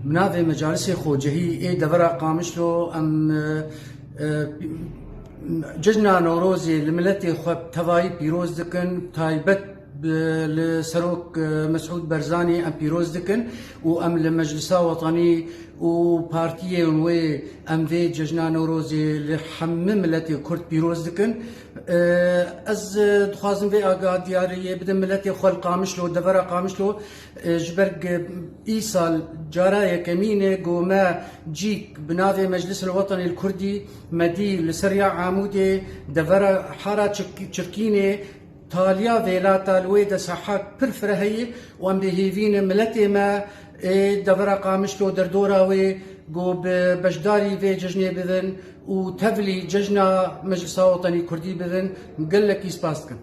مناف مجالس خوجهی دورا قامشلو ام ججنا نوروزي لملتي خب تواي بيروز دكن تايبت لسروك مسعود برزاني ام بيروز دكن وام لمجلسا وطني وبارتيه ونوي ام في ججنا نوروزي لحمم ملتي كرد بيروز دكن از دخوازم في اقا دياري بدن ملتي خل قامشلو دفرا قامشلو جبرق ايسال جارايا كمينه قوما جيك بنافي مجلس الوطني الكردي مدي لسريع عامودي دفرا حارة تشركينه تاليا فيلا تالوي دا صحاك برفرهي وام بهيفين ملتي ما دفرا قامشلو دردوراوي قو بجداري في ججني بذن وتفلي ججنا مجلس وطني كردي بذن مقلك يسباسكن